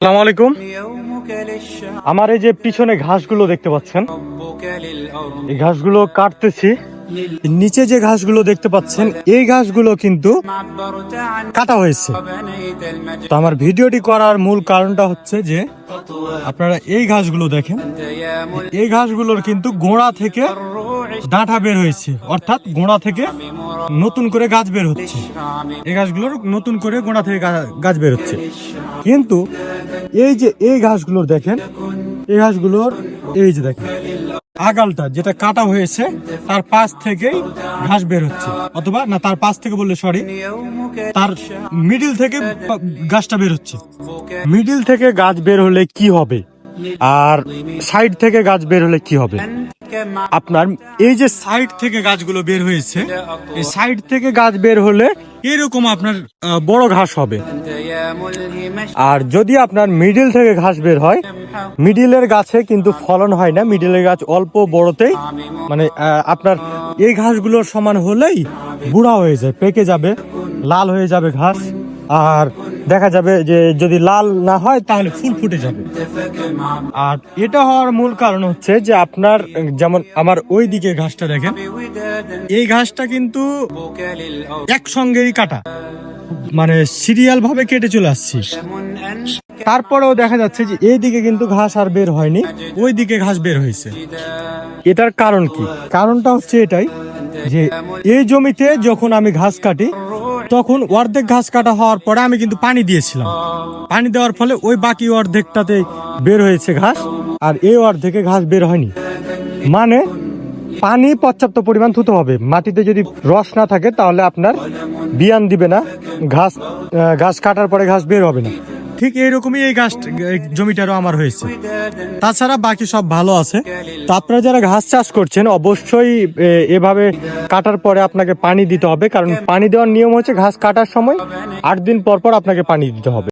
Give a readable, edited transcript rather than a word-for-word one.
আসসালামু আলাইকুম। আমার এই যে পিছনে ঘাসগুলো দেখতে পাচ্ছেন, এই ঘাসগুলো কাটতেছি। নিচে যে ঘাসগুলো দেখতে পাচ্ছেন, এই ঘাসগুলো কিন্তু কাটা হয়েছে। তো আমার ভিডিওটি করার মূল কারণটা হচ্ছে যে আপনারা এই ঘাসগুলো দেখেন, এই ঘাসগুলোর কিন্তু গোড়া থেকে ডাঁটা বের হয়েছে, অর্থাৎ গোড়া থেকে নতুন করে গাছ বের হচ্ছে। এই গাছগুলোর নতুন করে গোড়া থেকে গাছ বের হচ্ছে। কিন্তু এই যে এই ঘাসগুলোর দেখেন, এই ঘাসগুলোর এই যে দেখেন আগালটা যেটা কাটা হয়েছে তার পাশ থেকেই ঘাস বের হচ্ছে, অথবা না তার পাশ থেকে বললে সরি, তার মিডিল থেকে গাছটা বের হচ্ছে। মিডিল থেকে গাছ বের হলে কি হবে আর সাইড থেকে গাছ বের হলে কি হবে? আপনার এই যে সাইড থেকে গাছগুলো বের হয়েছে, এই সাইড থেকে গাছ বের হলে এরকম আপনার বড় ঘাস হবে। আর যদি আপনার মিডিল থেকে ঘাস বের হয়, মিডিলের গাছে কিন্তু ফলন হয় না। মিডিলের গাছ অল্প বড়তেই মানে আপনার এই ঘাসগুলোর সমান হলেই বুড়া হয়ে যায়, পেকে যাবে, লাল হয়ে যাবে ঘাস। আর দেখা যাবে যে যদি লাল না হয় তাহলে ফুল ফুটে যাবে। আর এটা হওয়ার মূল কারণ হচ্ছে যে আপনার যেমন আমার ওই দিকে ঘাসটা দেখেন, এই ঘাসটা কিন্তু একসঙ্গেই কাটা, মানে সিরিয়াল ভাবে কেটে চলে আসছি। তারপরেও দেখা যাচ্ছে যে এই দিকে কিন্তু ঘাস আর বের হয়নি, ওই দিকে ঘাস বের হয়েছে। এটার কারণ কি? কারণটা হচ্ছে এটাই যে এই জমিতে যখন আমি ঘাস কাটি, তখন অর্ধেক ঘাস কাটা হওয়ার পরে আমি কিন্তু পানি দিয়েছিলাম। পানি দেওয়ার ফলে ওই বাকি অর্ধেকটাতে বের হয়েছে ঘাস, আর এই অর্ধেকে ঘাস বের হয়নি। মানে পানি পর্যাপ্ত পরিমাণ থুতে হবে। মাটিতে যদি রস না থাকে তাহলে আপনার বিয়ান দিবে না, ঘাস কাটার পরে ঘাস বের হবে না। ঠিক এইরকমই এই ঘাস জমিটারও আমার হয়েছে। তাছাড়া বাকি সব ভালো আছে। তো আপনারা যারা ঘাস চাষ করছেন অবশ্যই এভাবে কাটার পরে আপনাকে পানি দিতে হবে, কারণ পানি দেওয়ার নিয়ম হচ্ছে ঘাস কাটার সময় 8 দিন পর পর আপনাকে পানি দিতে হবে।